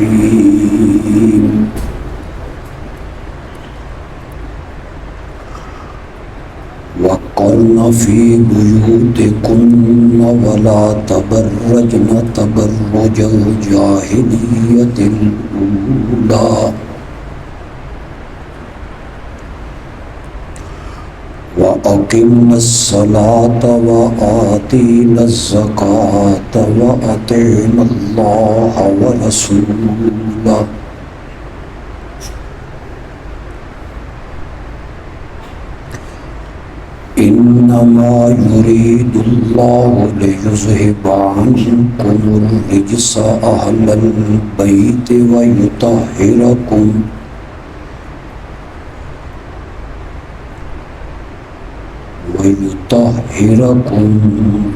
الرحيم وقرن في بيوتكن ولا تبرجن تبرج الجاهلية الأولى وأقمنا الصلاة وآتينا الزكاة وأطعنا الله ورسوله إنما يريد الله ليذهب عنكم الرجس أهل البيت ويطهركم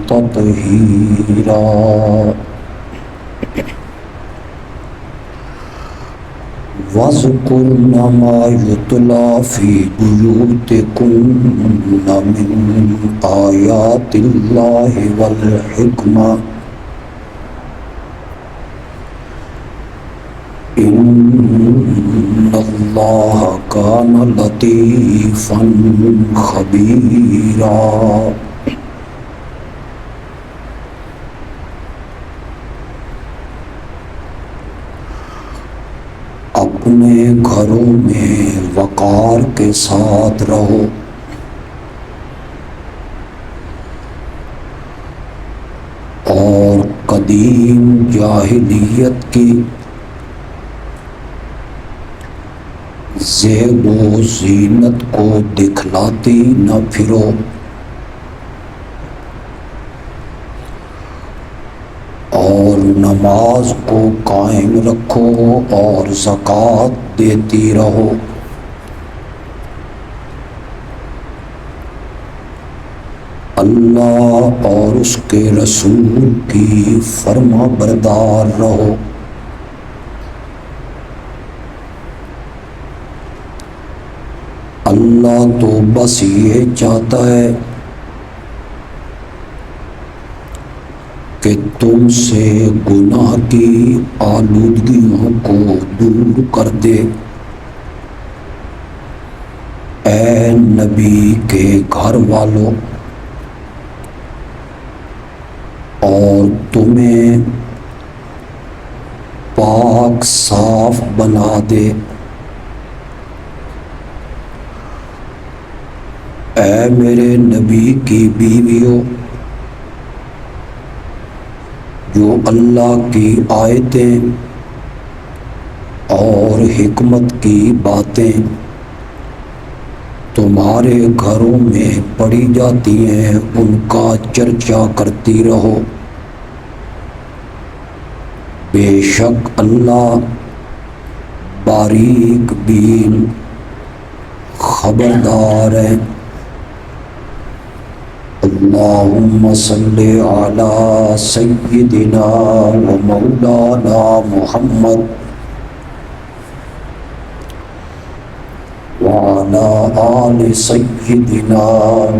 تطهيرا وَاذْكُرْنَ مَا يُتْلَى فِي بُيُوتِكُنَّ مِنْ آيَاتِ اللَّهِ وَالْحِكْمَةِ إِنَّ اللَّهَ كَانَ لَطِيفًا خَبِيرًا۔ اپنے گھروں میں وقار کے ساتھ رہو اور قدیم جاہلیت کی زیب و زینت کو دکھلاتی نہ پھرو، اور نماز کو قائم رکھو اور زکوٰۃ دیتی رہو۔ اللہ اور اس کے رسول کی فرما بردار رہو۔ اللہ تو بس یہ چاہتا ہے کہ تم سے گناہ کی آلودگیوں کو دور کر دے۔ اے نبی کے گھر والوں، اور تمہیں پاک صاف بنا دے۔ اے میرے نبی کی بیویوں، جو اللہ کی آیتیں اور حکمت کی باتیں تمہارے گھروں میں پڑھی جاتی ہیں ان کا چرچا کرتی رہو۔ بے شک اللہ باریک بین خبردار ہے۔ اللہم صلی علی سیدنا و مولانا محمد وعلی آل سیدنا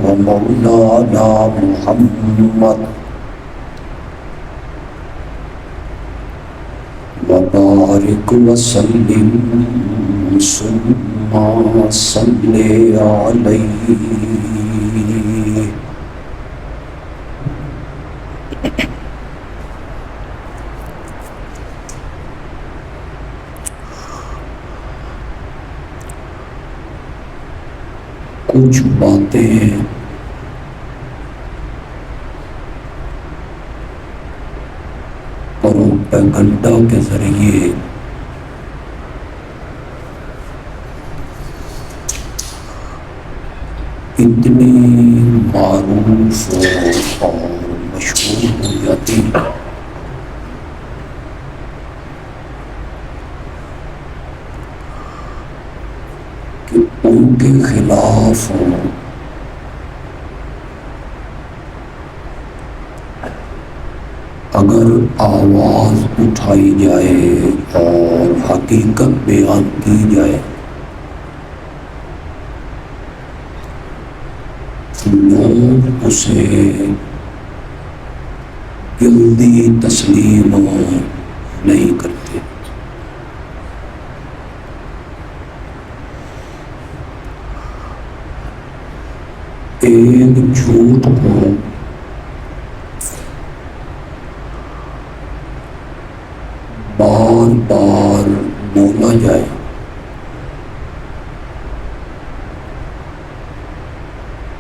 و مولانا محمد وبارک وسلم ثم صلی علیہ۔ کچھ باتیں پروپیگنڈا کے ذریعے اتنی معروف اور مشہور ہو جاتی کہ ان کے خلاف اگر آواز اٹھائی جائے اور حقیقت بیان کی جائے لوگ اسے جلدی تسلیم نہیں کرتے۔ ایک جھوٹ کو بار بار بولا جائے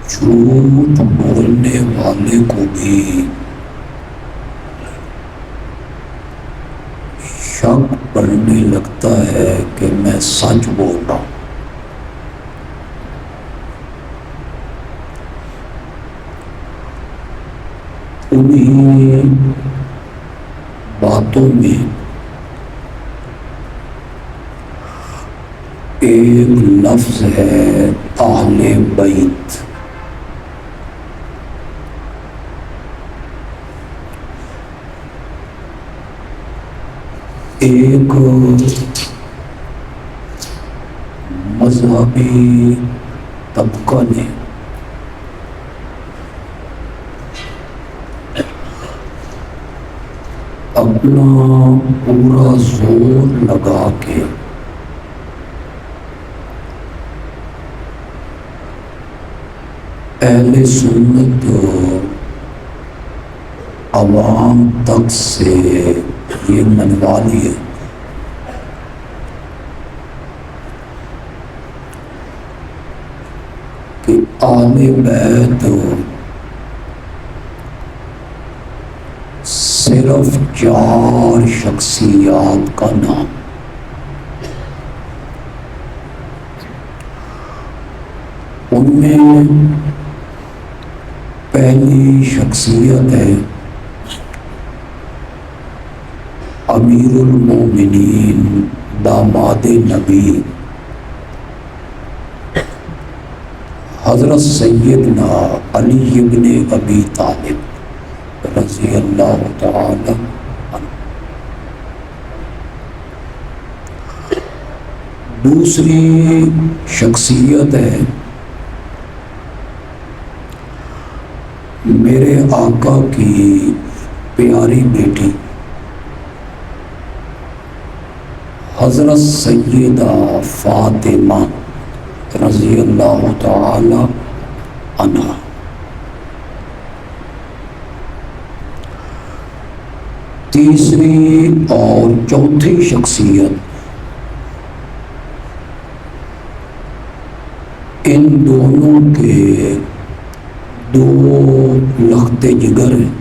جھوٹ بولنے والے کو بھی شک پڑنے لگتا ہے کہ میں سچ بول رہا ہوں۔ انہیں باتوں میں ایک لفظ ہے اہل بیت۔ ایک مذہبی طبقہ نے اپنا پورا زور لگا کے اہل سنت عوام تک سے یہ منوا لیے کہ اہل بیت صرف 4 شخصیات کا نام۔ ان میں پہلی شخصیت ہے امیر المومنین داماد نبی حضرت سیدنا علی بن ابی طالب رضی اللہ تعالی عنہ۔ دوسری شخصیت ہے میرے آقا کی پیاری بیٹی حضرت سیدہ فاطمہ رضی اللہ تعالی عنہ۔ تیسری اور چوتھی شخصیت ان دونوں کے 2 لخت جگر ہیں،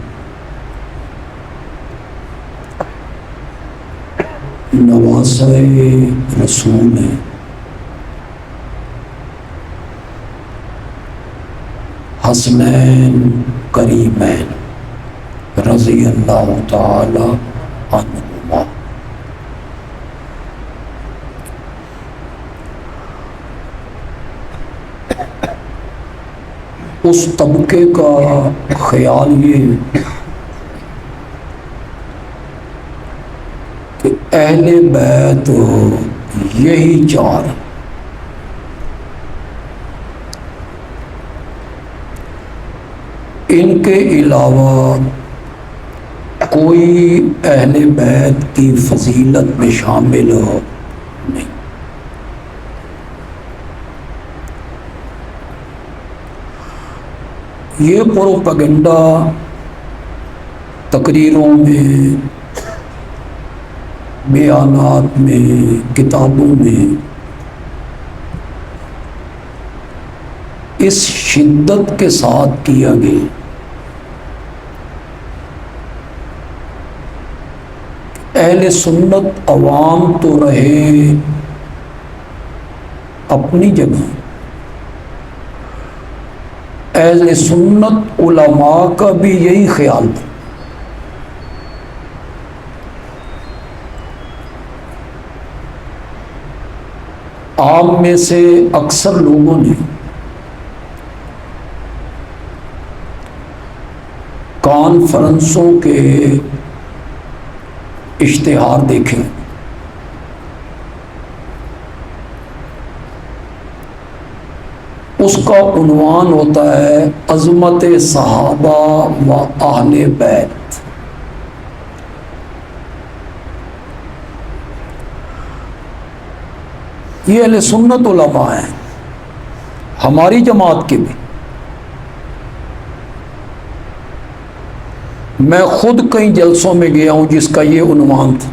نواسہ رسول ہیں، حسنین کریمین رضی اللہ تعالی عنہما۔ اس طبقے کا خیال یہ کہ اہل بیت یہی 4 ہیں۔ ان کے علاوہ کوئی اہل بیت کی فضیلت میں شامل نہیں۔ یہ پروپیگنڈا تقریروں میں، بیانات میں، کتابوں میں اس شدت کے ساتھ کیا گیا اہل سنت عوام تو رہے اپنی جگہ، اہل سنت علماء کا بھی یہی خیال تھا۔ عام میں سے اکثر لوگوں نے کانفرنسوں کے اشتہار دیکھے، اس کا عنوان ہوتا ہے عظمت صحابہ و اہل بیت۔ یہ اہل سنت علماء ہیں، ہماری جماعت کے بھی، میں خود کئی جلسوں میں گیا ہوں جس کا یہ عنوان تھا.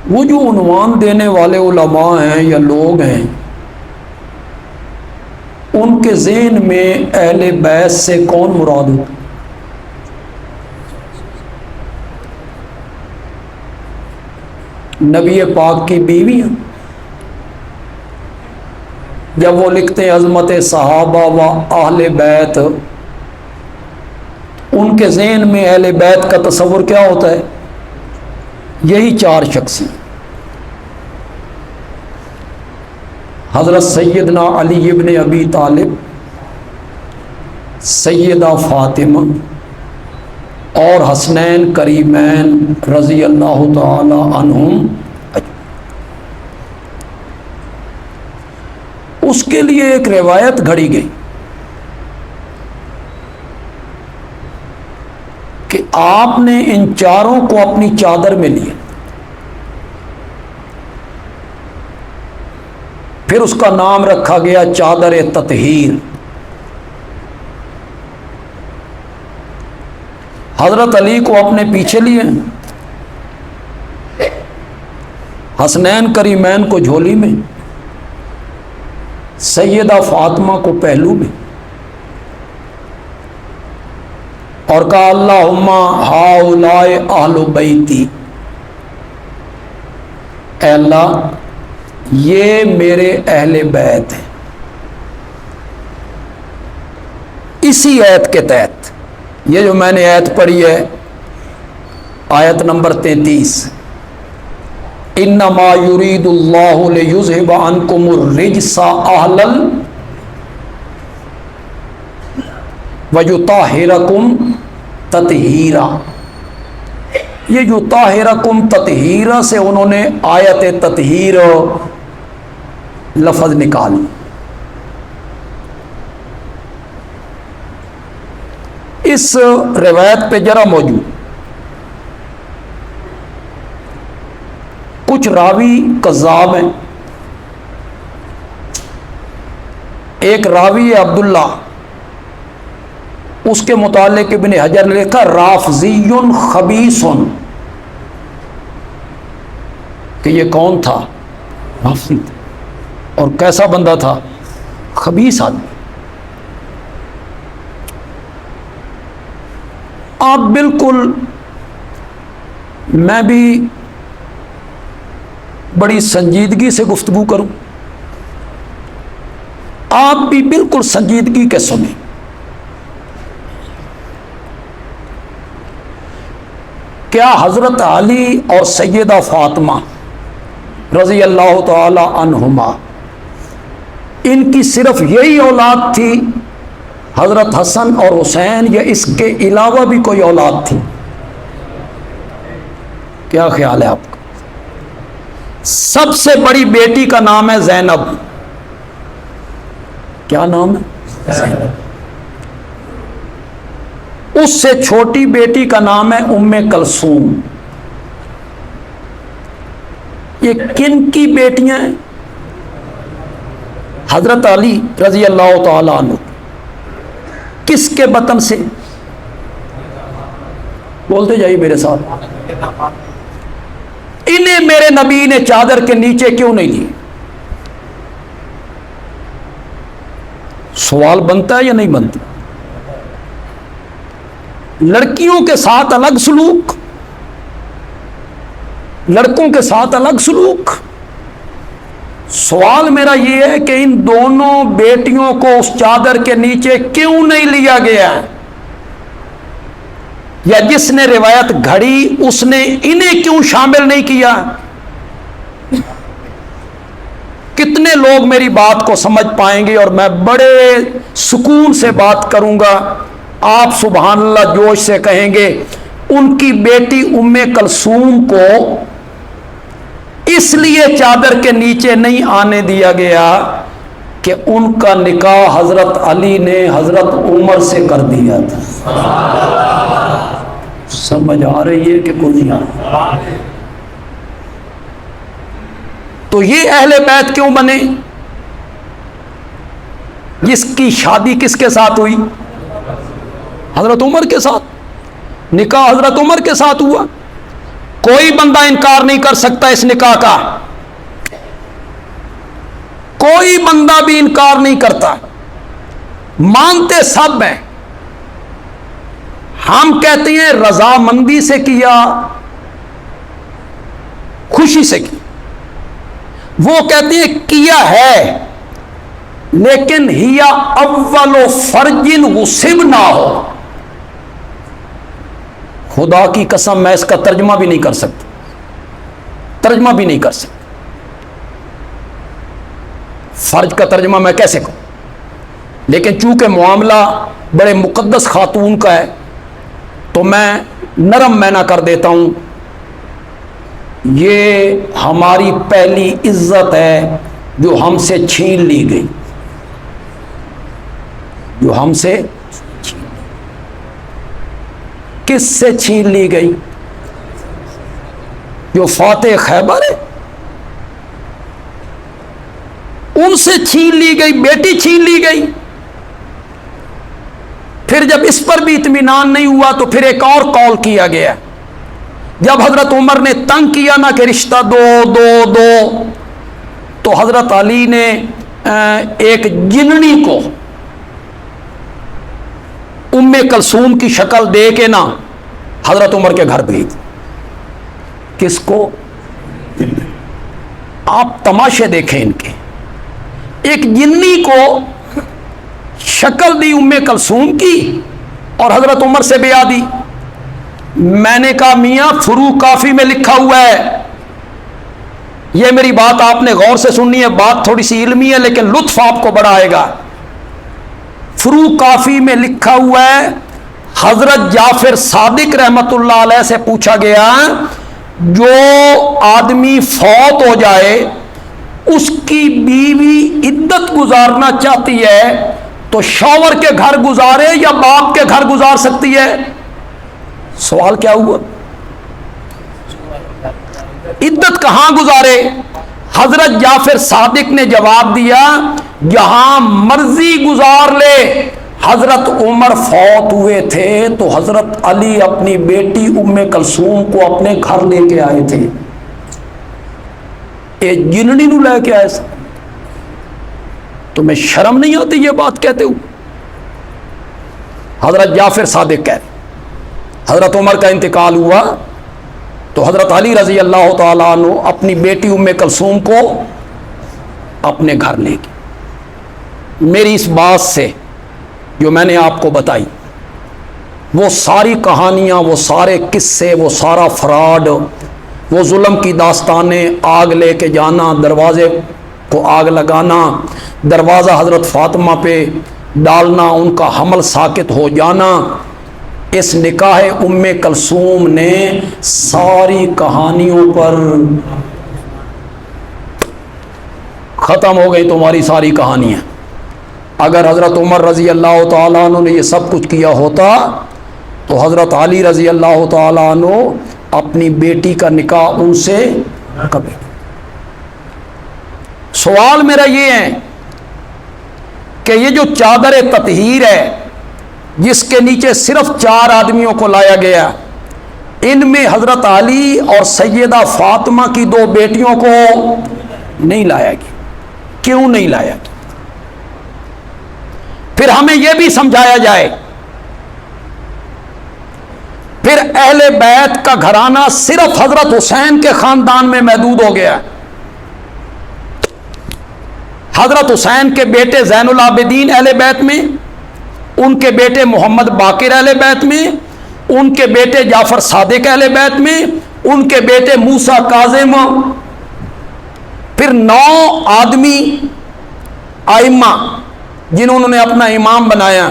وہ جو عنوان دینے والے علماء ہیں یا لوگ ہیں، ان کے ذہن میں اہل بیت سے کون مراد ہو؟ نبی پاک کی بیویاں. جب وہ لکھتے ہیں عظمت صحابہ و اہل بیت، ان کے ذہن میں اہل بیت کا تصور کیا ہوتا ہے؟ یہی چار شخص ہیں: حضرت سیدنا علی ابن ابی طالب، سیدہ فاطمہ اور حسنین کریمین رضی اللہ تعالی عنہم. اس کے لیے ایک روایت گھڑی گئی کہ آپ نے ان چاروں کو اپنی چادر میں لیا، پھر اس کا نام رکھا گیا چادر تطہیر. حضرت علی کو اپنے پیچھے لیے، حسنین کریمین کو جھولی میں، سیدہ فاطمہ کو پہلو میں، اور کہا اللہم ہؤلاء اہل بیتی، اے اللہ یہ میرے اہل بیت ہیں. اسی آیت کے تحت یہ جو میں نے آیت پڑھی ہے، آیت نمبر 33، انما یرید اللہ لیذھب عنکم الرجس اہل ویطہرکم تطہیرا. یہ جو طاہرکم تطہیرا سے انہوں نے آیت تطہیر لفظ نکال. اس روایت پہ ذرا موجود کچھ راوی کذاب ہیں. ایک راوی ہے عبداللہ، اس کے متعلق ابن حجر نے لکھا رافضی خبیث، کہ یہ کون تھا؟ رافضی تھا. اور کیسا بندہ تھا؟ خبیث آدمی. آپ بالکل، میں بھی بڑی سنجیدگی سے گفتگو کروں، آپ بھی بالکل سنجیدگی کے سنیں. کیا حضرت علی اور سیدہ فاطمہ رضی اللہ تعالی عنہما، ان کی صرف یہی اولاد تھی، حضرت حسن اور حسین، یا اس کے علاوہ بھی کوئی اولاد تھی؟ کیا خیال ہے آپ کا؟ سب سے بڑی بیٹی کا نام ہے زینب. کیا نام ہے؟ زینب. اس سے چھوٹی بیٹی کا نام ہے ام کلثوم. یہ کن کی بیٹیاں ہیں؟ حضرت علی رضی اللہ تعالی عنہ. کس کے بطن سے؟ بولتے جائیے میرے ساتھ. انہیں میرے نبی نے چادر کے نیچے کیوں نہیں لی؟ سوال بنتا ہے یا نہیں بنتا؟ لڑکیوں کے ساتھ الگ سلوک، لڑکوں کے ساتھ الگ سلوک. سوال میرا یہ ہے کہ ان دونوں بیٹیوں کو اس چادر کے نیچے کیوں نہیں لیا گیا؟ یا جس نے روایت گھڑی اس نے انہیں کیوں شامل نہیں کیا؟ کتنے لوگ میری بات کو سمجھ پائیں گے اور میں بڑے سکون سے بات کروں گا؟ آپ سبحان اللہ جوش سے کہیں گے ان کی بیٹی ام کلثوم کو اس لیے چادر کے نیچے نہیں آنے دیا گیا کہ ان کا نکاح حضرت علی نے حضرت عمر سے کر دیا تھا. سمجھ آ رہی ہے کہ کوئی نہیں آ رہی؟ تو یہ اہل بیت کیوں بنے؟ جس کی شادی کس کے ساتھ ہوئی؟ حضرت عمر کے ساتھ، نکاح حضرت عمر کے ساتھ ہوا. کوئی بندہ انکار نہیں کر سکتا اس نکاح کا، کوئی بندہ بھی انکار نہیں کرتا، مانتے سب ہیں. ہم کہتے ہیں رضامندی سے کیا، خوشی سے کی. وہ کہتے ہیں کیا ہے لیکن ہیا اول فرج غصب نہ ہو. خدا کی قسم میں اس کا ترجمہ بھی نہیں کر سکتا، ترجمہ بھی نہیں کر سکتا. فرج کا ترجمہ میں کیسے کروں؟ لیکن چونکہ معاملہ بڑے مقدس خاتون کا ہے تو میں نرم مینا کر دیتا ہوں. یہ ہماری پہلی عزت ہے جو ہم سے چھین لی گئی، جو ہم سے کس سے چھین لی گئی؟ جو فاتح خیبر ہے ان سے چھین لی گئی، بیٹی چھین لی گئی. پھر جب اس پر بھی اطمینان نہیں ہوا تو پھر ایک اور قول کیا گیا. جب حضرت عمر نے تنگ کیا نا کہ رشتہ دو دو دو، تو حضرت علی نے ایک جننی کو ام کلثوم کی شکل دے کے نا حضرت عمر کے گھر بھیج. کس کو؟ آپ تماشے دیکھیں ان کے. ایک جنی کو شکل دی ام کلثوم کی اور حضرت عمر سے بیعا دی. میں نے کہا میاں فروغ کافی میں لکھا ہوا ہے، یہ میری بات آپ نے غور سے سننی ہے، بات تھوڑی سی علمی ہے لیکن لطف آپ کو بڑا آئے گا. فروغ کافی میں لکھا ہوا ہے، حضرت جعفر صادق رحمت اللہ علیہ سے پوچھا گیا جو آدمی فوت ہو جائے اس کی بیوی عدت گزارنا چاہتی ہے تو شوہر کے گھر گزارے یا باپ کے گھر گزار سکتی ہے؟ سوال کیا ہوا؟ عدت کہاں گزارے؟ حضرت جعفر صادق نے جواب دیا جہاں مرضی گزار لے. حضرت عمر فوت ہوئے تھے تو حضرت علی اپنی بیٹی ام کلثوم کو اپنے گھر لے کے آئے تھے. اے جننی نو لے کے آئے سا. تمہیں شرم نہیں آتی یہ بات کہتے ہو؟ حضرت جعفر صادق کہتے حضرت عمر کا انتقال ہوا تو حضرت علی رضی اللہ تعالیٰ عنہ اپنی بیٹی ام کلثوم کو اپنے گھر لے گئے. میری اس بات سے جو میں نے آپ کو بتائی وہ ساری کہانیاں، وہ سارے قصے، وہ سارا فراڈ، وہ ظلم کی داستانیں، آگ لے کے جانا، دروازے کو آگ لگانا، دروازہ حضرت فاطمہ پہ ڈالنا، ان کا حمل ساکت ہو جانا، اس نکاح ام کلثوم نے ساری کہانیوں پر ختم ہو گئی تمہاری ساری کہانیاں. اگر حضرت عمر رضی اللہ تعالیٰ عنہ نے یہ سب کچھ کیا ہوتا تو حضرت علی رضی اللہ تعالیٰ عنہ اپنی بیٹی کا نکاح ان سے کبھی. سوال میرا یہ ہے کہ یہ جو چادر تطہیر ہے جس کے نیچے صرف 4 آدمیوں کو لایا گیا، ان میں حضرت علی اور سیدہ فاطمہ کی 2 بیٹیوں کو نہیں لایا گیا. کیوں نہیں لایا گیا؟ پھر ہمیں یہ بھی سمجھایا جائے. پھر اہل بیت کا گھرانہ صرف حضرت حسین کے خاندان میں محدود ہو گیا. حضرت حسین کے بیٹے زین العابدین اہل بیت میں، ان کے بیٹے محمد باقر اہل بیت میں، ان کے بیٹے جعفر صادق اہل بیت میں، ان کے بیٹے موسیٰ کاظم. پھر 9 آدمی ائمہ جنہوں نے اپنا امام بنایا،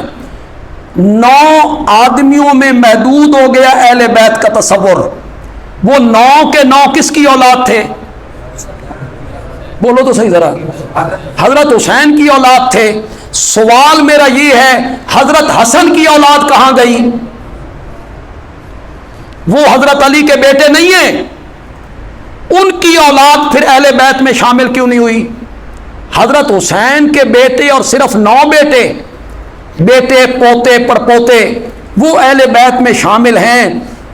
9 آدمیوں میں محدود ہو گیا اہل بیت کا تصور. وہ 9 کے 9 کس کی اولاد تھے؟ بولو تو صحیح ذرا. حضرت حسین کی اولاد تھے. سوال میرا یہ ہے حضرت حسن کی اولاد کہاں گئی؟ وہ حضرت علی کے بیٹے نہیں ہیں، ان کی اولاد پھر اہل بیت میں شامل کیوں نہیں ہوئی؟ حضرت حسین کے بیٹے اور صرف 9 بیٹے پوتے پڑپوتے وہ اہل بیت میں شامل ہیں.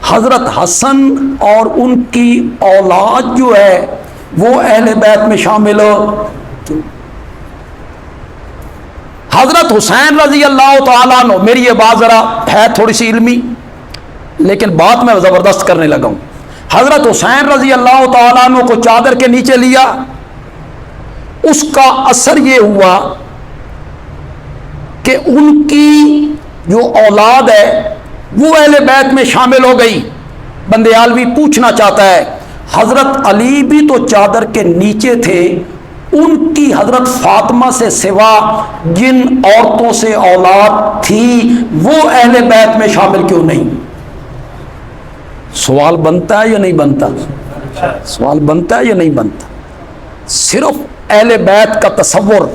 حضرت حسن اور ان کی اولاد جو ہے وہ اہل بیت میں شامل ہو. حضرت حسین رضی اللہ تعالیٰ عنہ، میری یہ بات ذرا ہے تھوڑی سی علمی لیکن بات میں زبردست کرنے لگا ہوں. حضرت حسین رضی اللہ تعالیٰ عنہ کو چادر کے نیچے لیا، اس کا اثر یہ ہوا کہ ان کی جو اولاد ہے وہ اہل بیت میں شامل ہو گئی. بندیالوی پوچھنا چاہتا ہے حضرت علی بھی تو چادر کے نیچے تھے، ان کی حضرت فاطمہ سے سوا جن عورتوں سے اولاد تھی وہ اہل بیت میں شامل کیوں نہیں؟ سوال بنتا ہے یا نہیں بنتا؟ سوال بنتا ہے یا نہیں بنتا؟ صرف اہل بیت کا تصور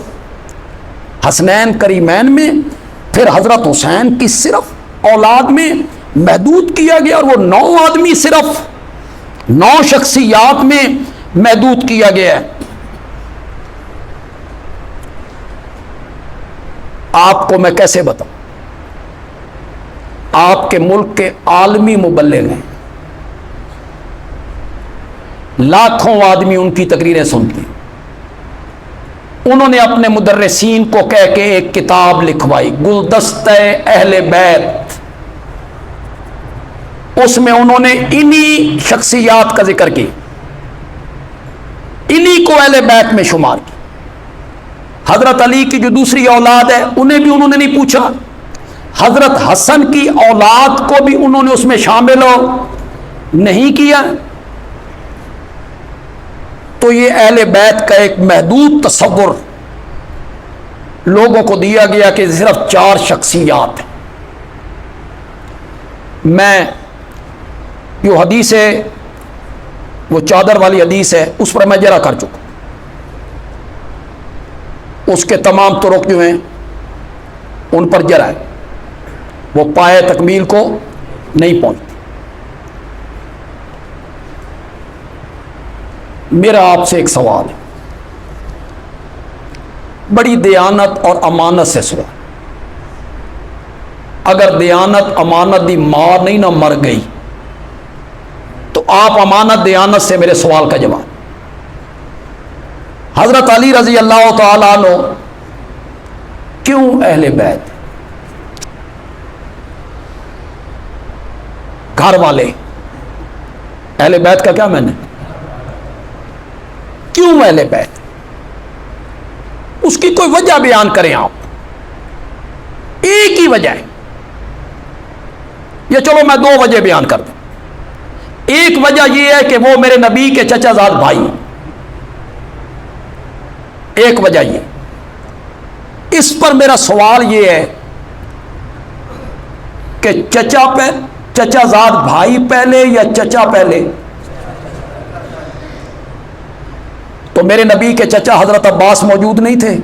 حسنین کریمین میں، پھر حضرت حسین کی صرف اولاد میں محدود کیا گیا، اور وہ 9 آدمی صرف 9 شخصیات میں محدود کیا گیا ہے. آپ کو میں کیسے بتاؤں؟ آپ کے ملک کے عالمی مبلغ ہیں، لاکھوں آدمی ان کی تقریریں سنتے ہیں. انہوں نے اپنے مدرسین کو کہہ کے ایک کتاب لکھوائی، گلدستہ اہل بیت. اس میں انہوں نے انہی شخصیات کا ذکر کیا، انہی کو اہل بیت میں شمار کیا. حضرت علی کی جو دوسری اولاد ہے انہیں بھی انہوں نے نہیں پوچھا، حضرت حسن کی اولاد کو بھی انہوں نے اس میں شامل نہیں کیا. تو یہ اہل بیت کا ایک محدود تصور لوگوں کو دیا گیا کہ صرف 4 شخصیات ہیں. میں جو حدیث ہے وہ چادر والی حدیث ہے، اس پر میں جرا کر چکا، اس کے تمام طرق جو ہیں ان پر جرا ہے، وہ پائے تکمیل کو نہیں پہنچتی. میرا آپ سے ایک سوال ہے، بڑی دیانت اور امانت سے سوال. اگر دیانت امانت دی مار نہیں نہ مر گئی تو آپ امانت دیانت سے میرے سوال کا جواب. حضرت علی رضی اللہ تعالیٰ عنہ کیوں اہل بیت؟ گھر والے اہل بیت کا کیا معنی؟ کیوں اہل بیت؟ اس کی کوئی وجہ بیان کریں آپ. ایک ہی وجہ ہے، یا چلو میں 2 وجہ بیان کر دوں. ایک وجہ یہ ہے کہ وہ میرے نبی کے چچا زاد بھائی ہیں، ایک وجہ یہ. اس پر میرا سوال یہ ہے کہ چچا زاد بھائی پہلے یا چچا پہلے؟ تو میرے نبی کے چچا حضرت عباس موجود نہیں تھے،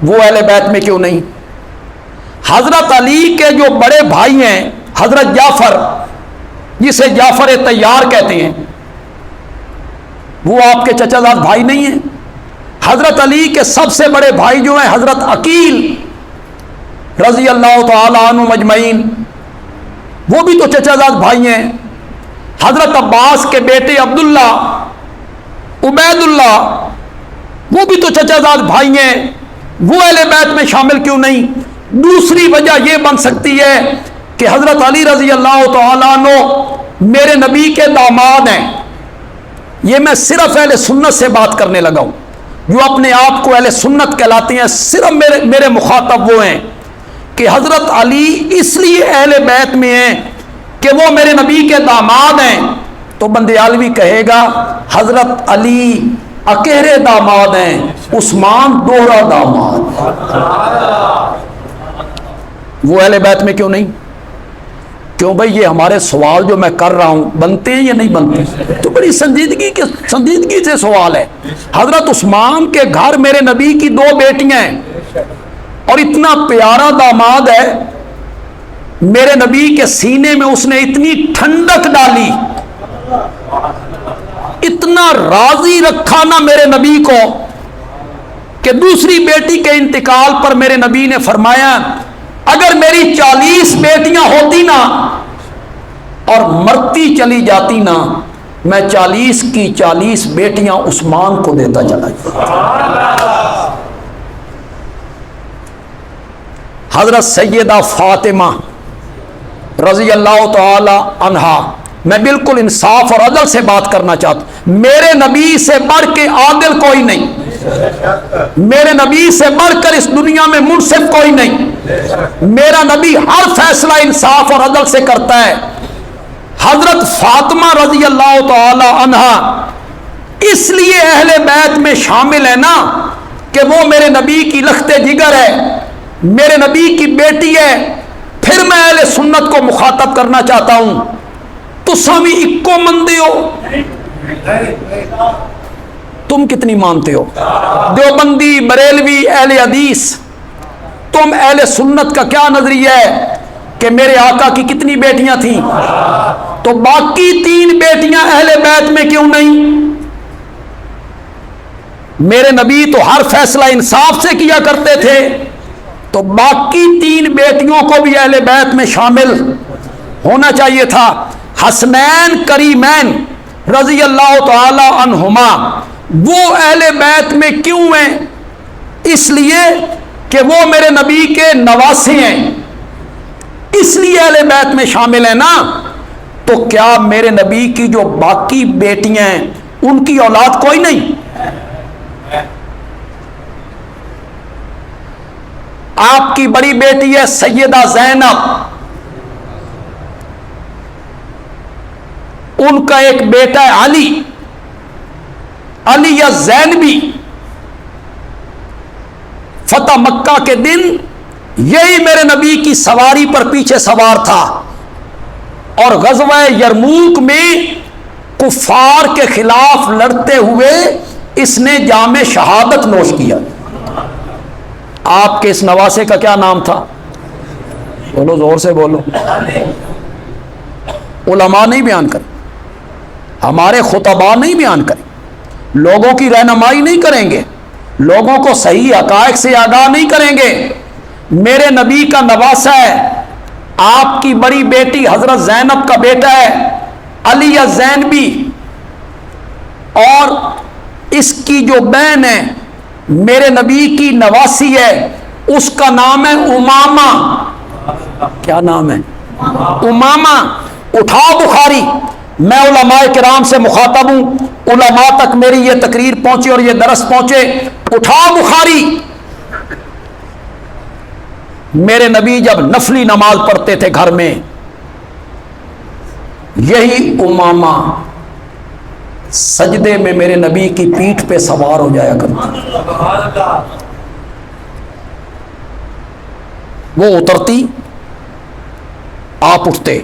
وہ اہل بیت میں کیوں نہیں؟ حضرت علی کے جو بڑے بھائی ہیں حضرت جعفر، جسے جعفر طیار کہتے ہیں، وہ آپ کے چچا زاد بھائی نہیں ہیں؟ حضرت علی کے سب سے بڑے بھائی جو ہیں حضرت عقیل رضی اللہ تعالی عنہ مجمعین، وہ بھی تو چچا زاد بھائی ہیں. حضرت عباس کے بیٹے عبداللہ، عبید اللہ، وہ بھی تو چچا زاد بھائی ہیں، وہ اہل بیت میں شامل کیوں نہیں؟ دوسری وجہ یہ بن سکتی ہے کہ حضرت علی رضی اللہ تعالیٰ عنہ میرے نبی کے داماد ہیں. یہ میں صرف اہل سنت سے بات کرنے لگا ہوں، جو اپنے آپ کو اہل سنت کہلاتے ہیں. صرف میرے مخاطب وہ ہیں کہ حضرت علی اس لیے اہل بیت میں ہیں کہ وہ میرے نبی کے داماد ہیں. تو بندیالوی کہے گا حضرت علی اکیرے داماد ہیں، عثمان دوہرا داماد. وہ اہل بیت میں کیوں نہیں؟ کیوں بھائی؟ یہ ہمارے سوال جو میں کر رہا ہوں بنتے ہیں یا نہیں بنتے؟ تو بڑی سنجیدگی سے سوال ہے. حضرت عثمان کے گھر میرے نبی کی 2 بیٹیاں ہیں، اور اتنا پیارا داماد ہے، میرے نبی کے سینے میں اس نے اتنی ٹھنڈک ڈالی، اتنا راضی رکھا نا میرے نبی کو کہ دوسری بیٹی کے انتقال پر میرے نبی نے فرمایا اگر میری 40 بیٹیاں ہوتی نا اور مرتی چلی جاتی نا میں 40 کی 40 بیٹیاں عثمان کو دیتا چلا جاتا۔ حضرت سیدہ فاطمہ رضی اللہ تعالی عنہا، میں بالکل انصاف اور عدل سے بات کرنا چاہتا ہوں، میرے نبی سے بڑھ کے عادل کوئی نہیں، میرے نبی سے بڑھ کر اس دنیا میں منصف کوئی نہیں، میرا نبی ہر فیصلہ انصاف اور عدل سے کرتا ہے۔ حضرت فاطمہ رضی اللہ تعالی عنہا اس لیے اہل بیت میں شامل ہے نا کہ وہ میرے نبی کی لخت جگر ہے، میرے نبی کی بیٹی ہے۔ پھر میں اہل سنت کو مخاطب کرنا چاہتا ہوں، تساں بھی اکو مندے ہو، تم کتنی مانتے ہو؟ دیوبندی، بریلوی، اہل حدیث، تم اہل سنت کا کیا نظریہ ہے کہ میرے آقا کی کتنی بیٹیاں تھیں؟ تو باقی 3 بیٹیاں اہل بیت میں کیوں نہیں؟ میرے نبی تو ہر فیصلہ انصاف سے کیا کرتے تھے، تو باقی 3 بیٹیوں کو بھی اہل بیت میں شامل ہونا چاہیے تھا۔ حسنین کریمین رضی اللہ تعالی عنہما وہ اہل بیت میں کیوں ہیں؟ اس لیے کہ وہ میرے نبی کے نواسے ہیں، اس لیے اہل بیت میں شامل ہیں نا۔ تو کیا میرے نبی کی جو باقی بیٹیاں ہیں ان کی اولاد کوئی نہیں؟ آپ کی بڑی بیٹی ہے سیدہ زینب، ان کا ایک بیٹا ہے علی یا زینبی۔ فتح مکہ کے دن یہی میرے نبی کی سواری پر پیچھے سوار تھا، اور غزوہ یرموک میں کفار کے خلاف لڑتے ہوئے اس نے جام شہادت نوش کیا۔ آپ کے اس نواسے کا کیا نام تھا؟ بولو، زور سے بولو۔ علماء نہیں بیان کریں، ہمارے خطباء نہیں بیان کریں، لوگوں کی رہنمائی نہیں کریں گے، لوگوں کو صحیح حقائق سے آگاہ نہیں کریں گے۔ میرے نبی کا نواسا ہے، آپ کی بڑی بیٹی حضرت زینب کا بیٹا ہے علی زینبی، اور اس کی جو بہن ہے میرے نبی کی نواسی ہے، اس کا نام ہے امامہ۔ کیا نام ہے؟ امامہ۔ اٹھاؤ بخاری، میں علماء کرام سے مخاطب ہوں، علماء تک میری یہ تقریر پہنچے اور یہ درس پہنچے۔ اٹھاؤ بخاری، میرے نبی جب نفلی نماز پڑھتے تھے گھر میں، یہی امامہ سجدے میں میرے نبی کی پیٹھ پہ سوار ہو جایا کرتی، وہ اترتی، آپ اٹھتے،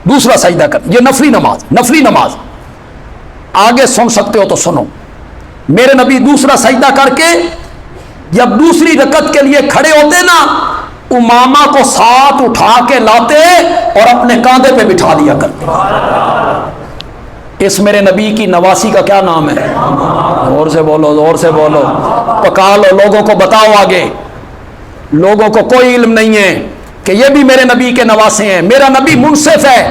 دوسرا سجدہ کر۔ یہ نفلی نماز آگے سن سکتے ہو تو سنو۔ میرے نبی دوسرا سجدہ کر کے جب دوسری رکعت کے لیے کھڑے ہوتے نا، امامہ کو ساتھ اٹھا کے لاتے اور اپنے کاندھے پہ بٹھا لیا کرتے۔ اس میرے نبی کی نواسی کا کیا نام ہے؟ زور سے بولو، زور سے بولو، پکا لو، لوگوں کو بتاؤ آگے۔ لوگوں کو کوئی علم نہیں ہے کہ یہ بھی میرے نبی کے نواسے ہیں۔ میرا نبی منصف ہے،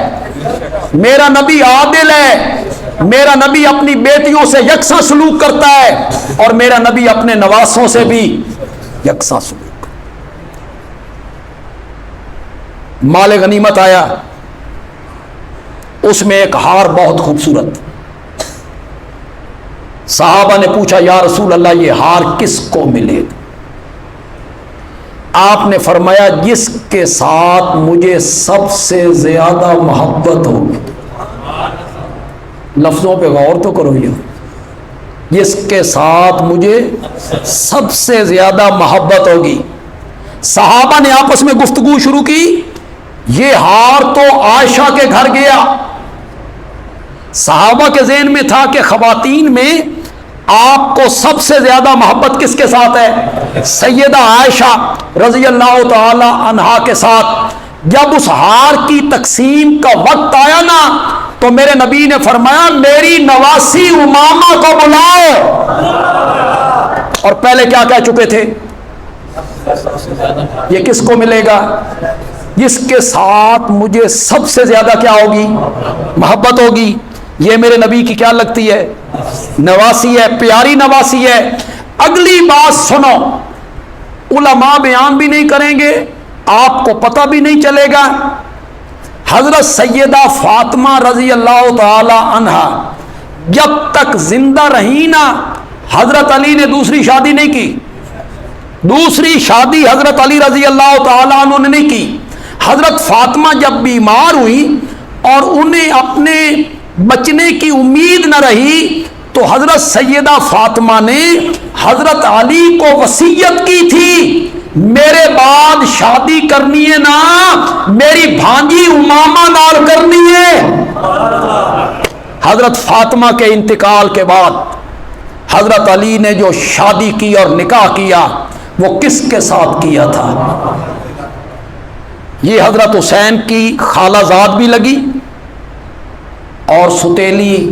میرا نبی عادل ہے، میرا نبی اپنی بیٹیوں سے یکساں سلوک کرتا ہے، اور میرا نبی اپنے نواسوں سے بھی یکساں سلوک۔ مال غنیمت آیا، اس میں ایک ہار بہت خوبصورت۔ صحابہ نے پوچھا یا رسول اللہ یہ ہار کس کو ملے گا؟ آپ نے فرمایا جس کے ساتھ مجھے سب سے زیادہ محبت ہوگی۔ لفظوں پہ غور تو کرو، یہ جس کے ساتھ مجھے سب سے زیادہ محبت ہوگی۔ صحابہ نے آپس میں گفتگو شروع کی، یہ ہار تو عائشہ کے گھر گیا۔ صحابہ کے ذہن میں تھا کہ خواتین میں آپ کو سب سے زیادہ محبت کس کے ساتھ ہے؟ سیدہ عائشہ رضی اللہ تعالی عنہا کے ساتھ۔ جب اس ہار کی تقسیم کا وقت آیا نا، تو میرے نبی نے فرمایا میری نواسی امامہ کو بلاؤ، اور پہلے کیا کہہ چکے تھے؟ یہ کس کو ملے گا؟ جس کے ساتھ مجھے سب سے زیادہ کیا ہوگی؟ محبت ہوگی۔ یہ میرے نبی کی کیا لگتی ہے؟ نواسی ہے، پیاری نواسی ہے۔ اگلی بات سنو، علماء بیان بھی نہیں کریں گے، آپ کو پتہ بھی نہیں چلے گا۔ حضرت سیدہ فاطمہ رضی اللہ تعالی عنہا جب تک زندہ رہی نا، حضرت علی نے دوسری شادی نہیں کی۔ دوسری شادی حضرت علی رضی اللہ تعالیٰ عنہ نے نہیں کی۔ حضرت فاطمہ جب بیمار ہوئی اور انہیں اپنے بچنے کی امید نہ رہی تو حضرت سیدہ فاطمہ نے حضرت علی کو وصیت کی تھی، میرے بعد شادی کرنی ہے نا میری بھانجی امامہ نال کرنی ہے۔ حضرت فاطمہ کے انتقال کے بعد حضرت علی نے جو شادی کی اور نکاح کیا وہ کس کے ساتھ کیا تھا؟ یہ حضرت حسین کی خالہ زاد بھی لگی اور ستیلی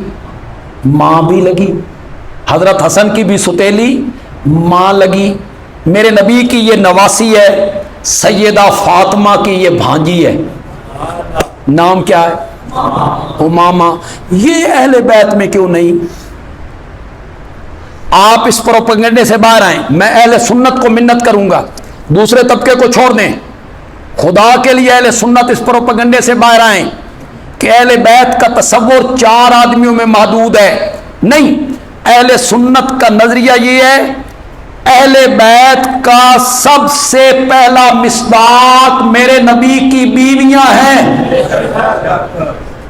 ماں بھی لگی، حضرت حسن کی بھی ستیلی ماں لگی۔ میرے نبی کی یہ نواسی ہے، سیدہ فاطمہ کی یہ بھانجی ہے، نام کیا ہے؟ امامہ۔ یہ اہل بیت میں کیوں نہیں؟ آپ اس پروپیگنڈے سے باہر آئیں، میں اہل سنت کو منت کروں گا، دوسرے طبقے کو چھوڑ دیں، خدا کے لیے اہل سنت اس پروپیگنڈے سے باہر آئیں کہ اہل بیت کا تصور 4 آدمیوں میں محدود ہے۔ نہیں، اہل سنت کا نظریہ یہ ہے، اہل بیت کا سب سے پہلا مصداق میرے نبی کی بیویاں ہیں۔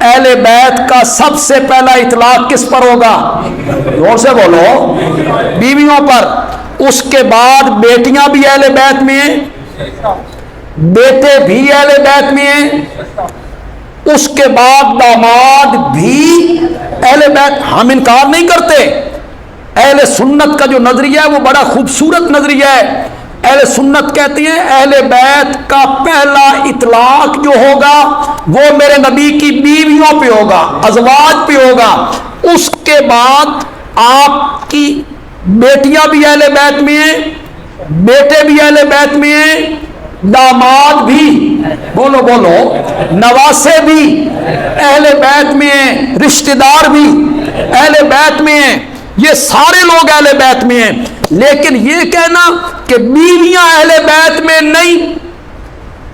اہل بیت کا سب سے پہلا اطلاق کس پر ہوگا؟ زور سے بولو، بیویوں پر۔ اس کے بعد بیٹیاں بھی اہل بیت میں ہیں، بیٹے بھی اہل بیت میں ہیں، اس کے بعد داماد بھی اہل بیت۔ ہم انکار نہیں کرتے، اہل سنت کا جو نظریہ ہے وہ بڑا خوبصورت نظریہ ہے۔ اہل سنت کہتی ہیں اہل بیت کا پہلا اطلاق جو ہوگا وہ میرے نبی کی بیویوں پہ ہوگا، ازواج پہ ہوگا۔ اس کے بعد آپ کی بیٹیاں بھی اہل بیت میں ہیں، بیٹے بھی اہل بیت میں ہیں، داماد بھی، بولو بولو، نواسے بھی اہل بیت میں ہیں، رشتہ دار بھی اہل بیت میں ہیں، یہ سارے لوگ اہل بیت میں ہیں۔ لیکن یہ کہنا کہ بیویاں اہل بیت میں نہیں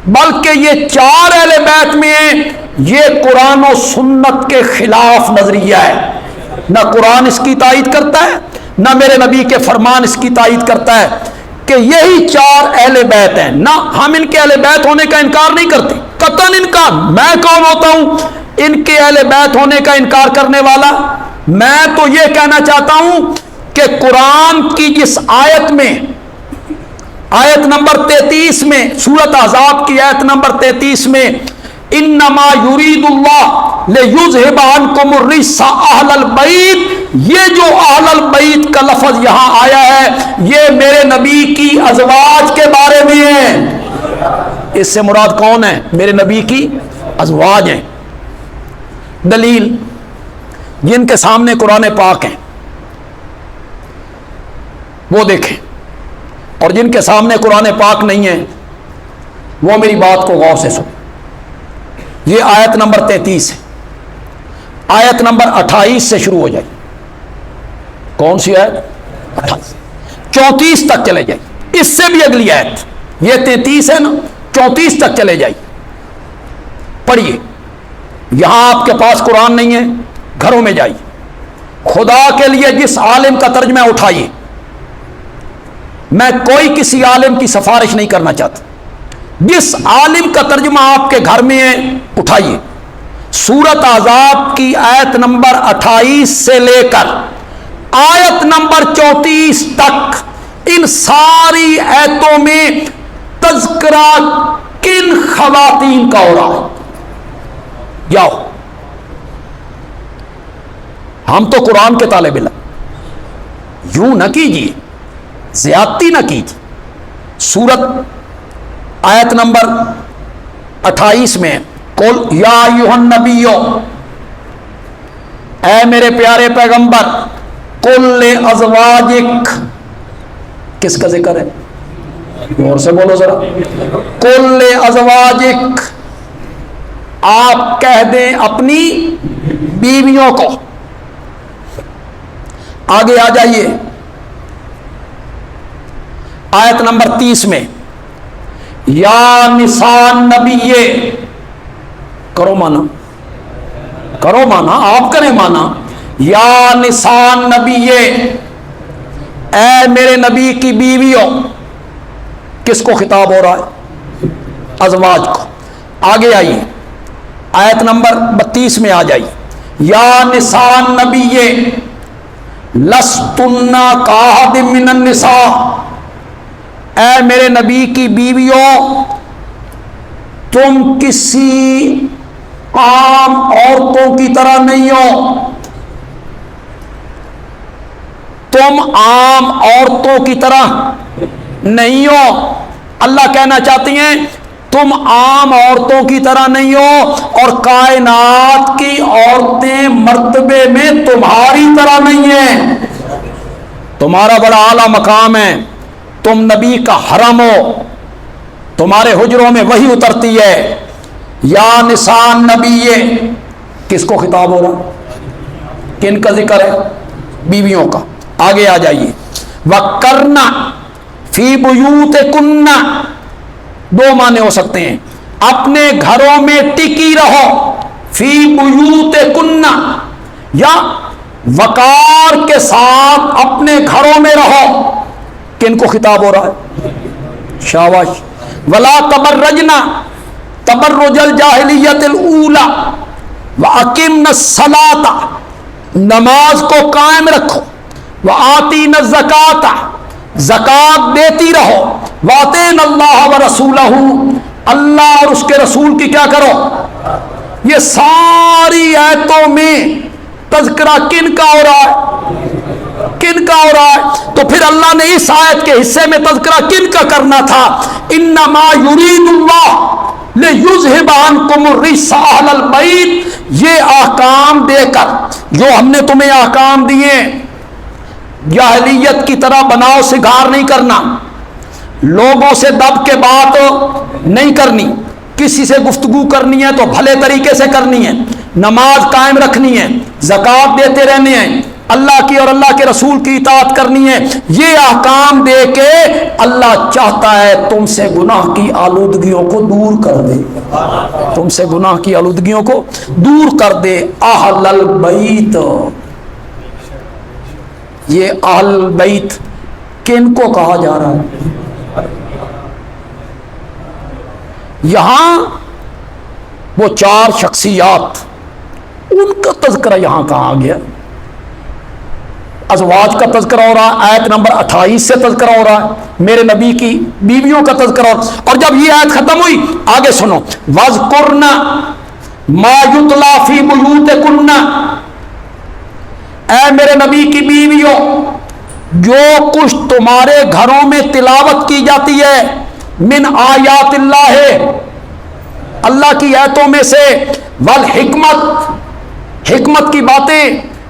بلکہ یہ 4 اہل بیت میں ہیں، یہ قرآن و سنت کے خلاف نظریہ ہے۔ نہ قرآن اس کی تائید کرتا ہے، نہ میرے نبی کے فرمان اس کی تائید کرتا ہے کہ یہی 4 اہل بیت ہیں۔ نہ ہم ان کے اہل بیت ہونے کا انکار نہیں کرتے، قطعاً انکار۔ میں کون ہوتا ہوں ان کے اہل بیت ہونے کا انکار کرنے والا؟ میں تو یہ کہنا چاہتا ہوں کہ قرآن کی جس آیت میں، آیت نمبر 33 میں، سورۃ احزاب کی آیت نمبر 33 میں، انما یرید اللہ لیذھب عنکم الرجس اہل البیت، یہ جو اہل البیت کا لفظ یہاں آیا ہے یہ میرے نبی کی ازواج کے بارے میں ہے۔ اس سے مراد کون ہے؟ میرے نبی کی ازواج ہیں۔ دلیل، جن کے سامنے قرآن پاک ہیں وہ دیکھیں، اور جن کے سامنے قرآن پاک نہیں ہے وہ میری بات کو غور سے سنیں۔ یہ آیت نمبر 33 ہے، آیت نمبر 28 سے شروع ہو جائے۔ کون سی آیت؟ 28، 34 تک چلے جائے، اس سے بھی اگلی آیت، یہ 33 ہے نا، 34 تک چلے جائے، پڑھیے۔ یہاں آپ کے پاس قرآن نہیں ہے، گھروں میں جائیے، خدا کے لیے جس عالم کا ترجمہ اٹھائیے، میں کوئی کسی عالم کی سفارش نہیں کرنا چاہتا، جس عالم کا ترجمہ آپ کے گھر میں ہے اٹھائیے۔ سورۃ احزاب کی آیت نمبر 28 سے لے کر آیت نمبر 34 تک، ان ساری آیتوں میں تذکرہ کن خواتین کا ہو رہا ہے؟ جاؤ، ہم تو قرآن کے طالب علم، یوں نہ کیجیے، زیادتی نہ کیجیے۔ سورت آیت نمبر 28 میں، قل یا ایھا النبی، اے میرے پیارے پیغمبر، قل لازواجک، کس کا ذکر ہے؟ اور سے بولو ذرا. کل ازواجک، آپ کہہ دیں اپنی بیویوں کو. آگے آ جائیے آیت نمبر 30 میں، یا نساء نبی، کرو مانا، کرو مانا، آپ کریں مانا. یا نساء نبی، اے میرے نبی کی بیویوں. کس کو خطاب ہو رہا ہے؟ ازواج کو. آگے آئیے آیت نمبر 32 میں آ جائیے. یا نساء نبی لستن کاحد من النساء، اے میرے نبی کی بیویوں تم کسی عام عورتوں کی طرح نہیں ہو. تم عام عورتوں کی طرح نہیں ہو. اللہ کہنا چاہتی ہیں تم عام عورتوں کی طرح نہیں ہو، اور کائنات کی عورتیں مرتبے میں تمہاری طرح نہیں ہیں. تمہارا بڑا اعلیٰ مقام ہے، تم نبی کا حرم ہو، تمہارے حجروں میں وحی اترتی ہے. یا نساء نبی، کس کو خطاب ہو رہا؟ کن کا ذکر ہے؟ بیویوں کا. آگے آ جائیے. وَقَرْنَ فِي بُيُوتِكُنَّ، دو معنی ہو سکتے ہیں. اپنے گھروں میں ٹکی رہو، فی بیوتکن، یا وقار کے ساتھ اپنے گھروں میں رہو. کن کو خطاب ہو رہا ہے؟ شاباش. ولا تبرجنا تبرج الجاہلیت الاولی واقمنا الصلاۃ، نماز کو قائم رکھو. وآتینا الزکاۃ، زکات دیتی رہو. وَأَطِعْنَا اللَّهَ وَرَسُولَهُ، اللہ اور اس کے رسول کی کیا کرو. یہ ساری آیتوں میں تذکرہ کن کا ہو رہا ہے؟ کن کا ہو رہا ہے؟ تو پھر اللہ نے اس آیت کے حصے میں تذکرہ کن کا کرنا تھا؟ انما یرید اللہ لِيُذْهِبَ عَنْكُمُ الرِّجْسَ أَهْلَ الْبَيْتِ، یہ احکام دے کر جو ہم نے تمہیں احکام دیے، جاہلیت کی طرح بناؤ سگار نہیں کرنا، لوگوں سے دب کے بات نہیں کرنی، کسی سے گفتگو کرنی ہے تو بھلے طریقے سے کرنی ہے، نماز قائم رکھنی ہے، زکوٰۃ دیتے رہنے ہیں، اللہ کی اور اللہ کے رسول کی اطاعت کرنی ہے. یہ احکام دے کے اللہ چاہتا ہے تم سے گناہ کی آلودگیوں کو دور کر دے. تم سے گناہ کی آلودگیوں کو دور کر دے. اہل البیت، یہ اہل البیت کن کو کہا جا رہا ہے؟ یہاں وہ چار شخصیات، ان کا تذکرہ یہاں کہاں آ گیا؟ ازواج کا تذکرہ ہو رہا ہے، آیت نمبر 28 سے تذکرہ ہو رہا ہے، میرے نبی کی بیویوں کا تذکرہ ہو رہا ہے. اور جب یہ آیت ختم ہوئی آگے سنو. وَاذْكُرْنَ مَا يُتْلَى فِي بُيُوتِكُنَّ، اے میرے نبی کی بیویوں جو کچھ تمہارے گھروں میں تلاوت کی جاتی ہے، من آیات اللہ، اللہ کی آیتوں میں سے، والحکمت، حکمت کی باتیں،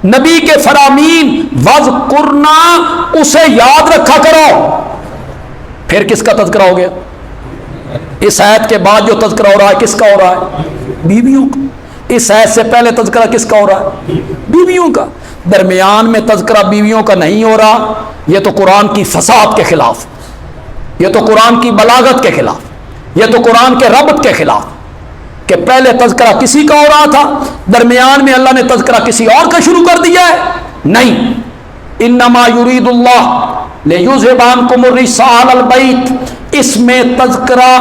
نبی کے فرامین، وَاذْكُرْنَا، اسے یاد رکھا کرو. پھر کس کا تذکرہ ہو گیا؟ اس آیت کے بعد جو تذکرہ ہو رہا ہے کس کا ہو رہا ہے؟ بیویوں کا. اس آیت سے پہلے تذکرہ کس کا ہو رہا ہے؟ بیویوں کا. درمیان میں تذکرہ بیویوں کا نہیں ہو رہا. یہ تو قرآن کی فصاحت کے خلاف، یہ تو قرآن کی بلاغت کے خلاف، یہ تو قرآن کے ربط کے خلاف کہ پہلے تذکرہ کسی کا ہو رہا تھا، درمیان میں اللہ نے تذکرہ کسی اور کا شروع کر دیا ہے. نہیں. انما یرید اللہ لیذھب عنکم الرجس اہل البیت، اس میں تذکرہ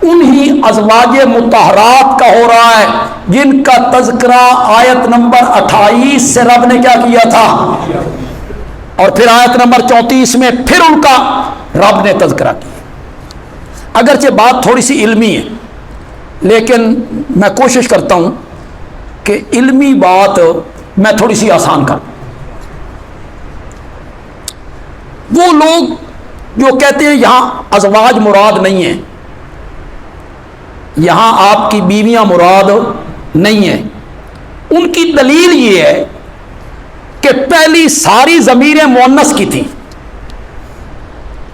انہی ازواج مطہرات کا ہو رہا ہے جن کا تذکرہ آیت نمبر 28 سے رب نے کیا کیا تھا، اور پھر آیت نمبر 34 میں پھر ان کا رب نے تذکرہ کیا. اگرچہ بات تھوڑی سی علمی ہے لیکن میں کوشش کرتا ہوں کہ علمی بات میں تھوڑی سی آسان کروں. وہ لوگ جو کہتے ہیں یہاں ازواج مراد نہیں ہے، یہاں آپ کی بیویاں مراد نہیں ہیں، ان کی دلیل یہ ہے کہ پہلی ساری ضمیریں مؤنث کی تھیں،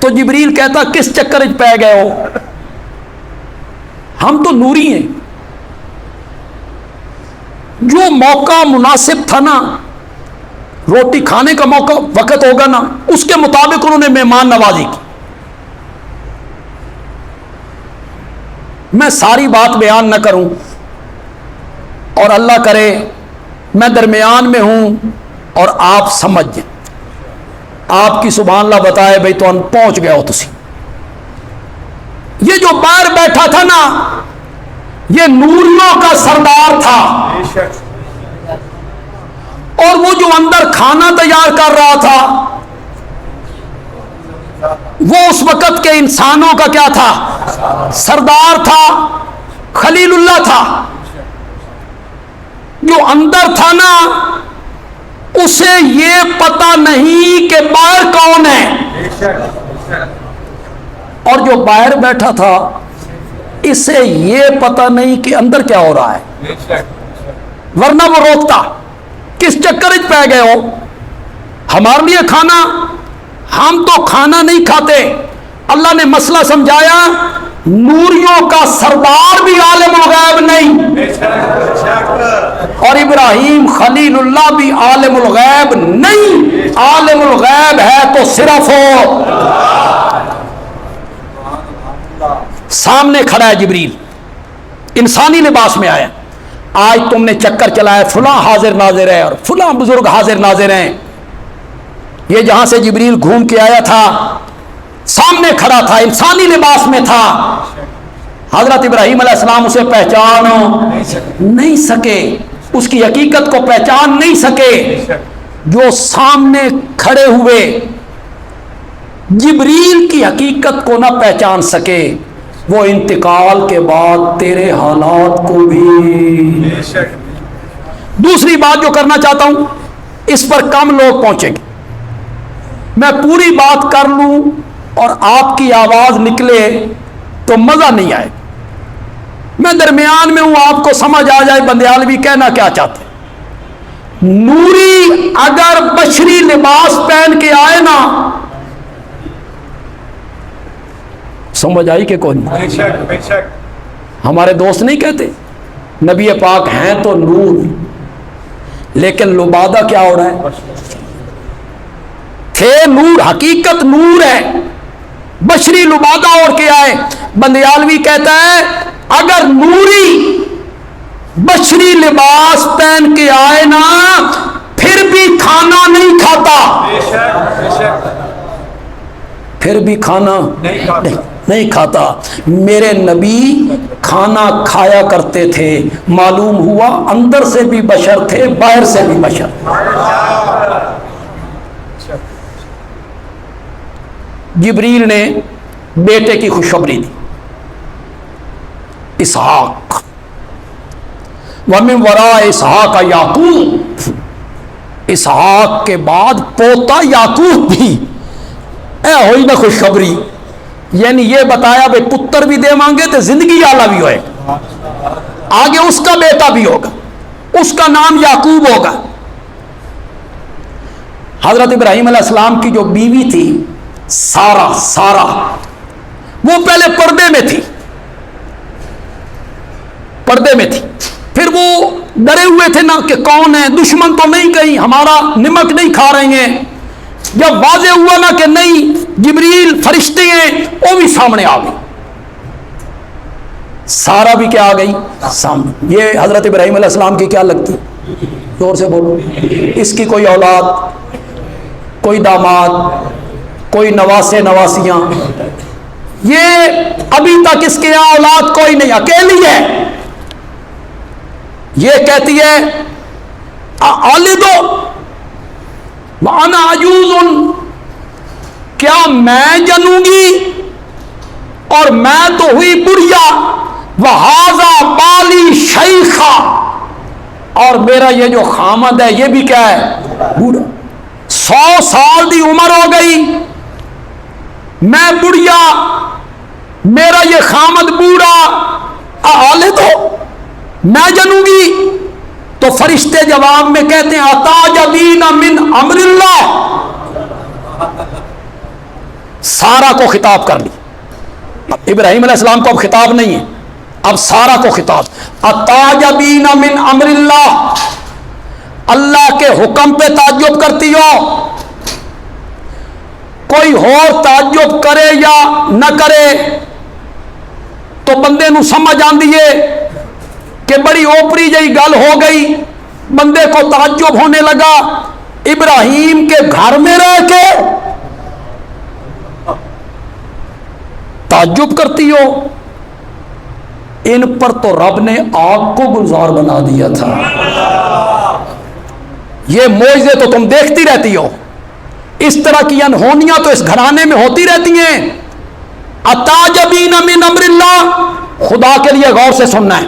تو جبریل کہتا کس چکر وچ پے گئے ہو، ہم تو نوری ہیں. جو موقع مناسب تھا نا، روٹی کھانے کا موقع وقت ہوگا نا، اس کے مطابق انہوں نے مہمان نوازی کی. میں ساری بات بیان نہ کروں، اور اللہ کرے میں درمیان میں ہوں اور آپ سمجھ جائیں. آپ کی سبحان اللہ بتائے بھائی تو ہم پہنچ گئے ہو تسی. یہ جو باہر بیٹھا تھا نا، یہ نوریوں کا سردار تھا، اور وہ جو اندر کھانا تیار کر رہا تھا وہ اس وقت کے انسانوں کا کیا تھا؟ سردار تھا، خلیل اللہ تھا. جو اندر تھا نا، اسے یہ پتہ نہیں کہ باہر کون ہے، اور جو باہر بیٹھا تھا اسے یہ پتہ نہیں کہ اندر کیا ہو رہا ہے. ورنہ وہ روکتا کس چکر وچ پے گئے ہو، ہمارے لیے کھانا، ہم تو کھانا نہیں کھاتے. اللہ نے مسئلہ سمجھایا، نوریوں کا سردار بھی عالم الغیب نہیں، اور ابراہیم خلیل اللہ بھی عالم الغیب نہیں. عالم الغیب ہے تو صرف ہو سامنے کھڑا ہے جبریل، انسانی لباس میں آیا. آج تم نے چکر چلایا، فلاں حاضر ناظر ہے اور فلاں بزرگ حاضر ناظر ہیں. یہ جہاں سے جبریل گھوم کے آیا تھا سامنے کھڑا تھا، انسانی لباس میں تھا. حضرت ابراہیم علیہ السلام اسے پہچان نہیں سکے، اس کی حقیقت کو پہچان نہیں سکے. جو سامنے کھڑے ہوئے جبریل کی حقیقت کو نہ پہچان سکے، وہ انتقال کے بعد تیرے حالات کو بھی. دوسری بات جو کرنا چاہتا ہوں، اس پر کم لوگ پہنچیں گے. میں پوری بات کر لوں اور آپ کی آواز نکلے تو مزہ نہیں آئے. میں درمیان میں ہوں، آپ کو سمجھ آ جائے بندیالوی کہنا کیا چاہتے. نوری اگر بشری لباس پہن کے آئے نا، سمجھ آئی کہ کوئی نہیں؟ ہمارے دوست نہیں کہتے نبی پاک ہیں تو نور، لیکن لبادہ کیا ہو رہا ہے؟ تھے نور، حقیقت نور ہے، بشری لبادہ اور کیا ہے. بندیالوی کہتا ہے اگر نوری بشری لباس پہن کے آئے نا، پھر بھی کھانا نہیں کھاتا، پھر بھی کھانا نہیں کھاتا. میرے نبی کھانا کھایا کرتے تھے، معلوم ہوا اندر سے بھی بشر تھے، باہر سے بھی بشر. جبریل نے بیٹے کی خوشخبری دی، اسحاق، وَمِن وَرَاءِ اسحاق یعقوب، اسحاق کے بعد پوتا یعقوب بھی. اے ہوئی نا خوشخبری، یعنی یہ بتایا بھئی پتر بھی دے مانگے تو زندگی اعلیٰ بھی ہوئے، آگے اس کا بیٹا بھی ہوگا، اس کا نام یعقوب ہوگا. حضرت ابراہیم علیہ السلام کی جو بیوی تھی سارا، وہ پہلے پردے میں تھی. پھر وہ ڈرے ہوئے تھے نا کہ کون ہے، دشمن تو نہیں کہیں ہمارا نمک نہیں کھا رہے ہیں. جب واضح ہوا نا کہ نہیں جبریل فرشتے ہیں، وہ بھی سامنے آ گئی. سارا بھی کیا آ گئی سامنے. یہ حضرت ابراہیم علیہ السلام کی کیا لگتی؟ زور سے بولو. اس کی کوئی اولاد، کوئی داماد، کوئی نواسے نواسیاں، یہ ابھی تک اس کے یہاں اولاد کوئی نہیں، اکیلی ہے. یہ کہتی ہے آلدو وَأَنَا عَجُوزٌ، کیا میں جنوں گی اور میں تو ہوئی بڑھیا، وَهَذَا بَالِي شَيْخًا، اور میرا یہ جو خامد ہے یہ بھی کیا ہے؟ بوڑھا. 100 سال دی عمر ہو گئی، میں بڑھیا، میرا یہ خامد بوڑھا، آلدو میں جنوں گی. تو فرشتے جواب میں کہتے ہیں اتعجبین من امر اللہ، سارا کو خطاب کر لی. اب ابراہیم علیہ السلام کو اب خطاب نہیں ہے، اب سارا کو خطاب. اتعجبین من امر اللہ، اللہ کے حکم پہ تعجب کرتی ہو؟ کوئی اور تعجب کرے یا نہ کرے تو بندے نو سمجھ آندی ہے کہ بڑی اوپری جئی گل ہو گئی، بندے کو تعجب ہونے لگا. ابراہیم کے گھر میں رہ کے تعجب کرتی ہو؟ ان پر تو رب نے آگ کو گلزار بنا دیا تھا. یہ معجزے تو تم دیکھتی رہتی ہو، اس طرح کی انہونیاں تو اس گھرانے میں ہوتی رہتی ہیں. اتعجبین من امر اللہ، خدا کے لیے غور سے سننا ہے.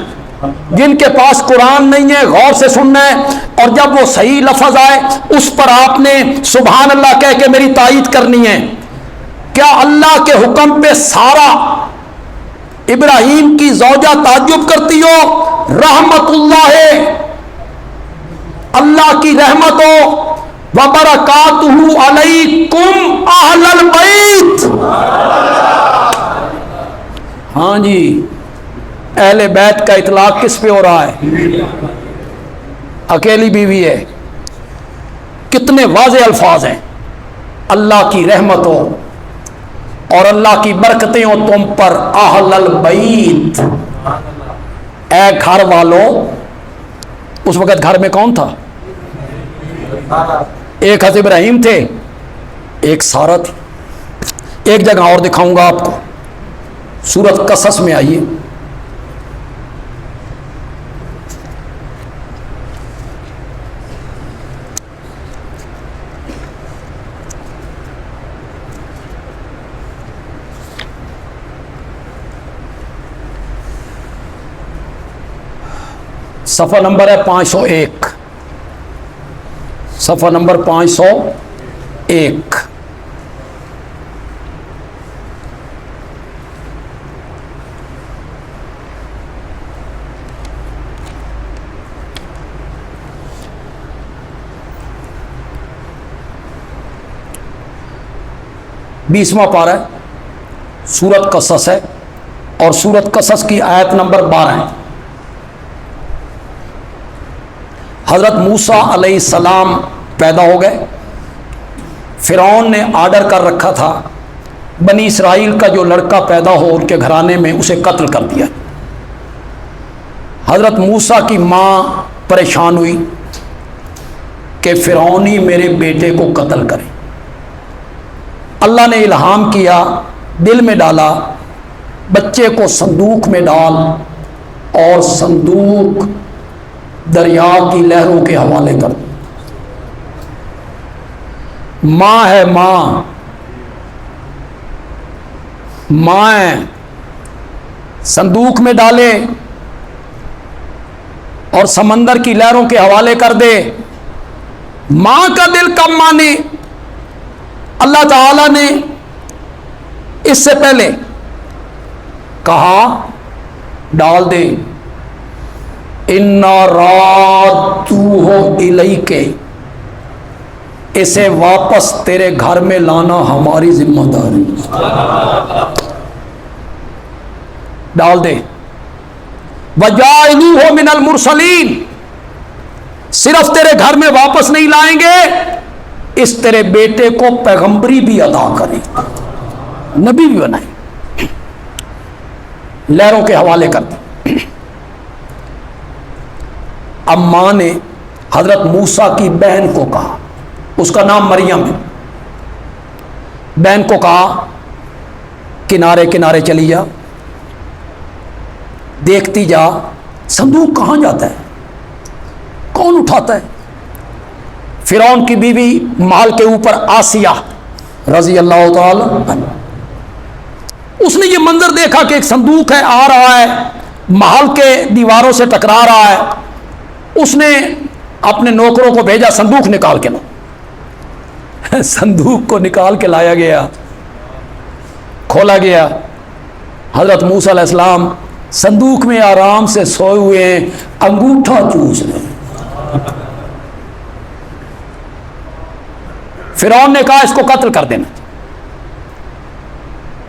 جن کے پاس قرآن نہیں ہے غور سے سننا ہے، اور جب وہ صحیح لفظ آئے اس پر آپ نے سبحان اللہ کہہ کے میری تائید کرنی ہے. کیا اللہ کے حکم پہ سارا ابراہیم کی زوجہ تعجب کرتی ہو؟ رحمت اللہ ہے، اللہ کی رحمت ہو، وبرکاتہ علیکم اہل البیت. ہاں جی، اہل بیت کا اطلاق کس پہ ہو رہا ہے؟ اکیلی بیوی ہے. کتنے واضح الفاظ ہیں. اللہ کی رحمت ہو اور اللہ کی برکتیں ہو تم پر، اہل البیت، اے گھر والوں. اس وقت گھر میں کون تھا؟ ایک حضرت ابراہیم تھے، ایک سارہ تھی. ایک جگہ اور دکھاؤں گا آپ کو، سورۃ قصص میں آئیے. صفحہ نمبر ہے 501، صفحہ نمبر 501. بیسواں پارہ ہے، سورۃ قصص ہے، اور سورۃ قصص کی آیت نمبر 12 ہے. حضرت موسیٰ علیہ السلام پیدا ہو گئے. فرعون نے آرڈر کر رکھا تھا بنی اسرائیل کا جو لڑکا پیدا ہو ان کے گھرانے میں اسے قتل کر دیا. حضرت موسیٰ کی ماں پریشان ہوئی کہ فرعون ہی میرے بیٹے کو قتل کرے. اللہ نے الہام کیا، دل میں ڈالا، بچے کو صندوق میں ڈال اور صندوق دریا کی لہروں کے حوالے کر. ماں ہے، ماں ہے، صندوق میں ڈالے اور سمندر کی لہروں کے حوالے کر دے. ماں کا دل کم مانے. اللہ تعالی نے اس سے پہلے کہا ڈال دے، اِنَّا رَادُّوهُ إِلَيْكَ، اسے واپس تیرے گھر میں لانا ہماری ذمہ داری. ڈال دے. وَجَاعِلُوهُ مِنَ الْمُرْسَلِينَ، صرف تیرے گھر میں واپس نہیں لائیں گے، اس تیرے بیٹے کو پیغمبری بھی ادا کریں، نبی بھی بنائیں. لہروں کے حوالے کر دی. اب ماں نے حضرت موسیٰ کی بہن کو کہا، اس کا نام مریم ہے، بہن کو کہا کنارے کنارے چلی جا، دیکھتی جا صندوق کہاں جاتا ہے، کون اٹھاتا ہے. فرعون کی بیوی محل کے اوپر آسیہ رضی اللہ تعالی عنہ، اس نے یہ منظر دیکھا کہ ایک صندوق ہے، آ رہا ہے، محل کے دیواروں سے ٹکرا رہا ہے. اس نے اپنے نوکروں کو بھیجا، صندوق نکال کے لا. صندوق کو نکال کے لایا گیا، کھولا گیا. حضرت موسیٰ علیہ السلام صندوق میں آرام سے سوئے ہوئے ہیں، انگوٹھا چوس رہے ہیں. فرعون نے کہا اس کو قتل کر دینا.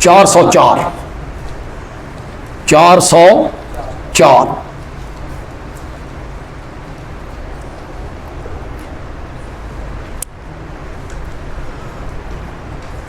404, 404।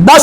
10